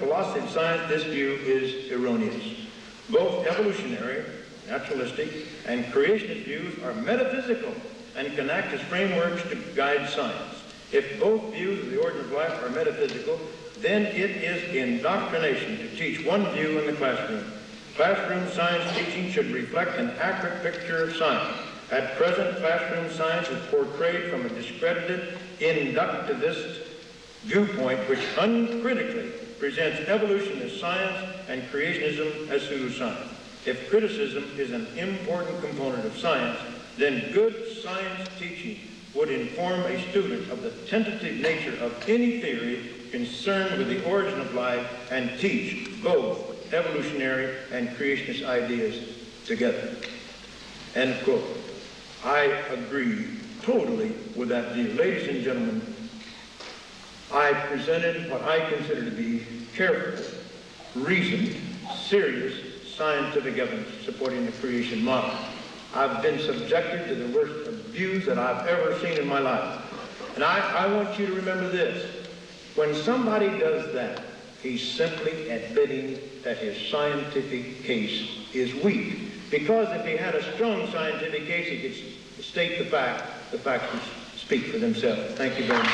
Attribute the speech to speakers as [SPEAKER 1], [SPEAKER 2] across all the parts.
[SPEAKER 1] philosophy of science, this view is erroneous. Both evolutionary, naturalistic, and creationist views are metaphysical and can act as frameworks to guide science. If both views of the origin of life are metaphysical, then it is indoctrination to teach one view in the classroom. Classroom science teaching should reflect an accurate picture of science. At present, classroom science is portrayed from a discredited, inductivist viewpoint which uncritically presents evolution as science and creationism as pseudoscience. If criticism is an important component of science, then good science teaching would inform a student of the tentative nature of any theory concerned with the origin of life and teach both evolutionary and creationist ideas together. End quote. I agree totally with that view. Ladies and gentlemen, I presented what I consider to be careful, reasoned, serious scientific evidence supporting the creation model. I've been subjected to the worst abuse that I've ever seen in my life. And I want you to remember this. When somebody does that, he's simply admitting that his scientific case is weak. Because if he had a strong scientific case, he could state the facts would speak for themselves. Thank you very much.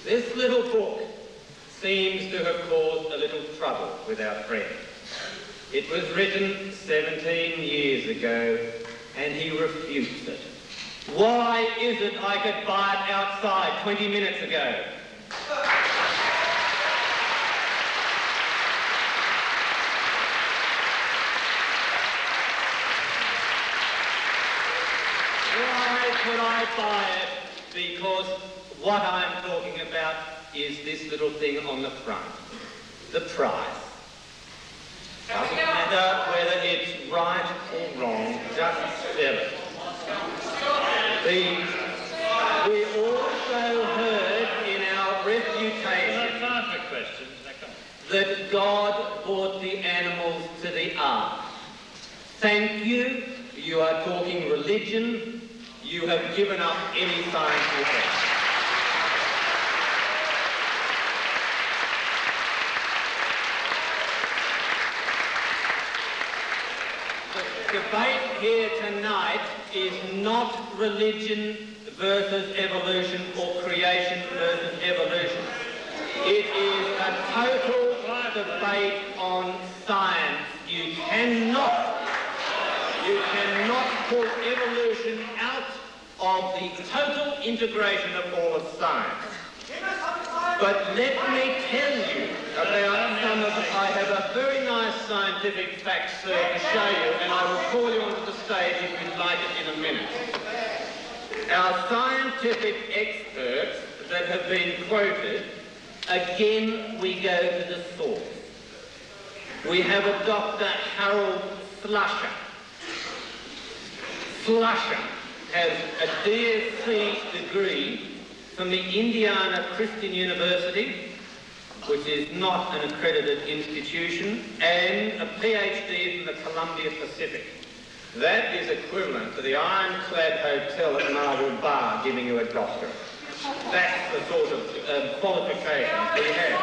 [SPEAKER 2] This little book seems to have caused a little trouble with our friend. It was written 17 years ago, and he refutes it. Why is it I could buy it outside 20 minutes ago? Why could I buy it? Because what I'm talking about is this little thing on the front, the price. Doesn't matter whether it's right or wrong, just sell it. We also heard in our refutation that God brought the animals to the ark. Thank you. You are talking religion. You have given up any scientific. The debate here tonight is not religion versus evolution or creation versus evolution. It is a total debate on science. You cannot pull evolution out of the total integration of all of science. But let me tell you about some of the... I have a very nice scientific fact, sir, to show you, and I will call you onto the stage if you'd like it in a minute. Our scientific experts that have been quoted, again, we go to the source. We have a Dr. Harold Slusher. Slusher has a DSc degree from the Indiana Christian University, which is not an accredited institution, and a PhD from the Columbia Pacific. That is equivalent to the ironclad hotel at Marble Bar giving you a doctorate. That's the sort of qualifications we have.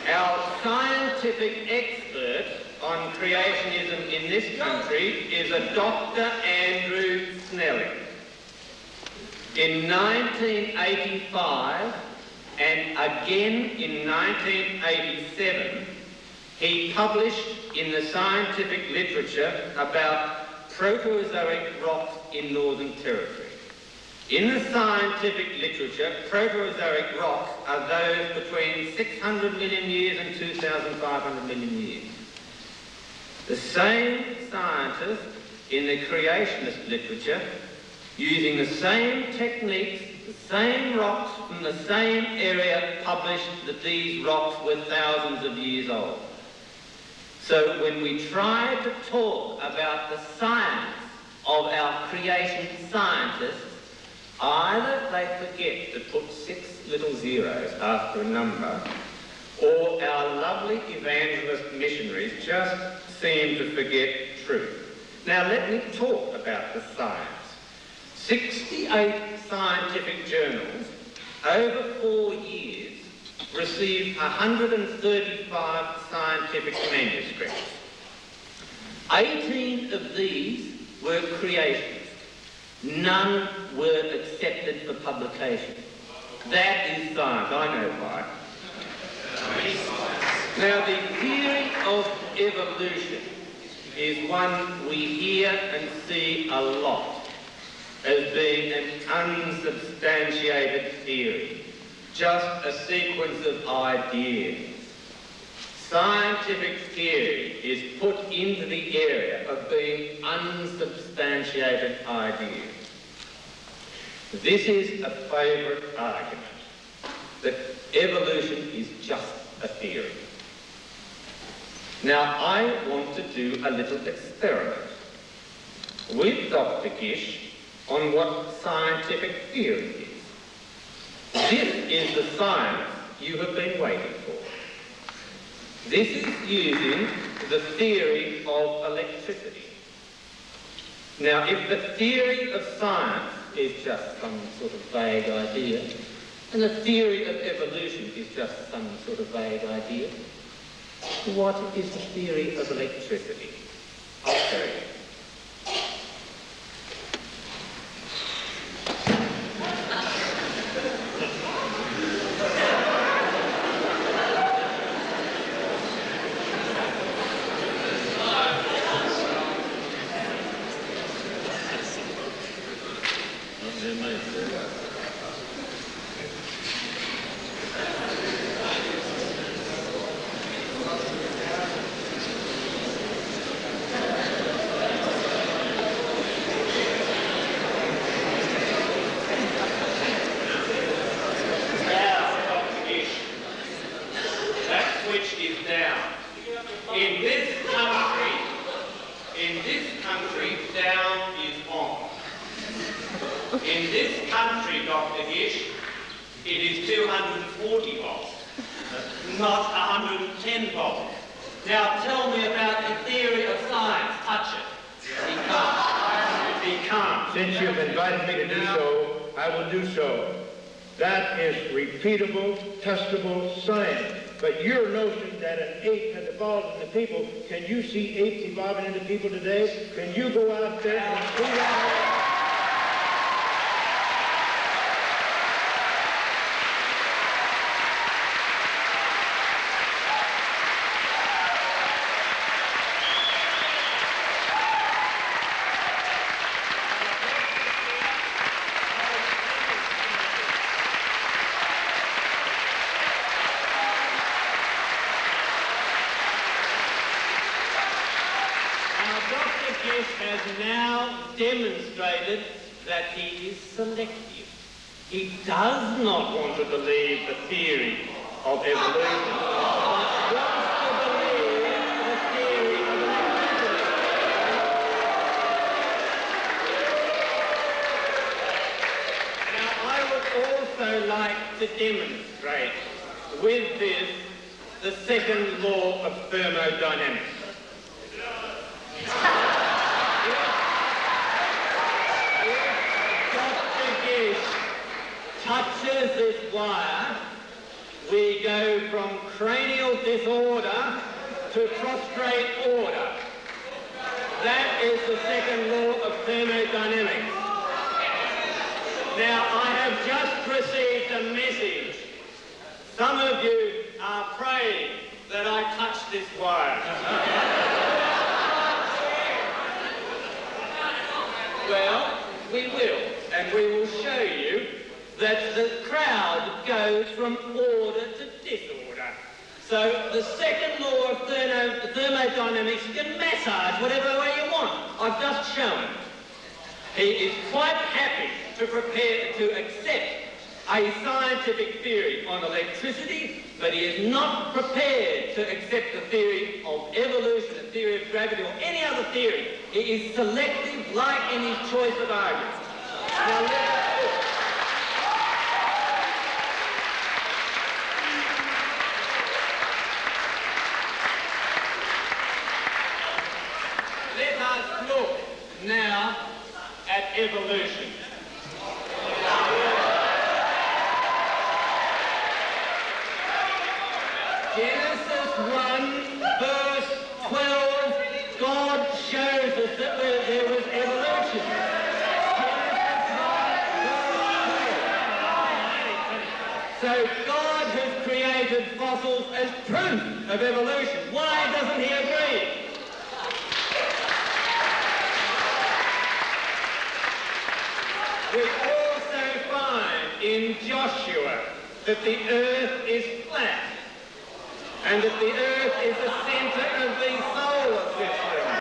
[SPEAKER 2] Our scientific expert on creationism in this country is a Dr. Andrew Snelling. In 1985 and again in 1987, he published in the scientific literature about Proterozoic rocks in Northern Territory. In the scientific literature, Proterozoic rocks are those between 600 million years and 2,500 million years. The same scientists in the creationist literature, using the same techniques, the same rocks from the same area, published that these rocks were thousands of years old. So when we try to talk about the science of our creation scientists, either they forget to put 6 little zeros after a number, or our lovely evangelist missionaries just seem to forget truth. Now let me talk about the science. 68 scientific journals over 4 years received 135 scientific manuscripts. 18 of these were creationists. None were accepted for publication. That is science, I know why. Now, the theory of evolution is one we hear and see a lot as being an unsubstantiated theory, just a sequence of ideas. Scientific theory is put into the area of being unsubstantiated ideas. This is a favourite argument, that evolution is just a theory. Now, I want to do a little experiment with Dr. Gish on what scientific theory is. This is the science you have been waiting for. This is using the theory of electricity. Now, if the theory of science is just some sort of vague idea, and the theory of evolution is just some sort of vague idea, what is the theory of electricity? I'll show you.
[SPEAKER 3] In this country, Dr. Gish, it is 240 volts, not 110 volts. Now tell me about the theory of science. Touch it. He can't. He can't.
[SPEAKER 1] Since you've invited me to do so, I will do so. That is repeatable, testable science. But your notion that an ape has evolved into people, can you see apes evolving into people today? Can you go out there and see that?
[SPEAKER 2] Has now demonstrated that he is selective. He does not want to believe the theory of evolution, but wants to believe the theory of electricity. Now, I would also like to demonstrate with this the second law of thermodynamics. Touches this wire, we go from cranial disorder to prostrate order. That is the second law of thermodynamics. Now, I have just received a message. Some of you are praying that I touch this wire. Well, we will, and we will show you that the crowd goes from order to disorder. So the second law of thermodynamics, you can massage whatever way you want. I've just shown. He is quite happy to accept a scientific theory on electricity, but he is not prepared to accept the theory of evolution, a theory of gravity, or any other theory. He is selective, like in his choice of arguments. Now, let us look now at evolution. Genesis 1, verse 12, God shows us that there was evolution. So God has created fossils as proof of evolution. Why doesn't he agree? We also find in Joshua that the earth is flat and that the earth is the centre of the solar system.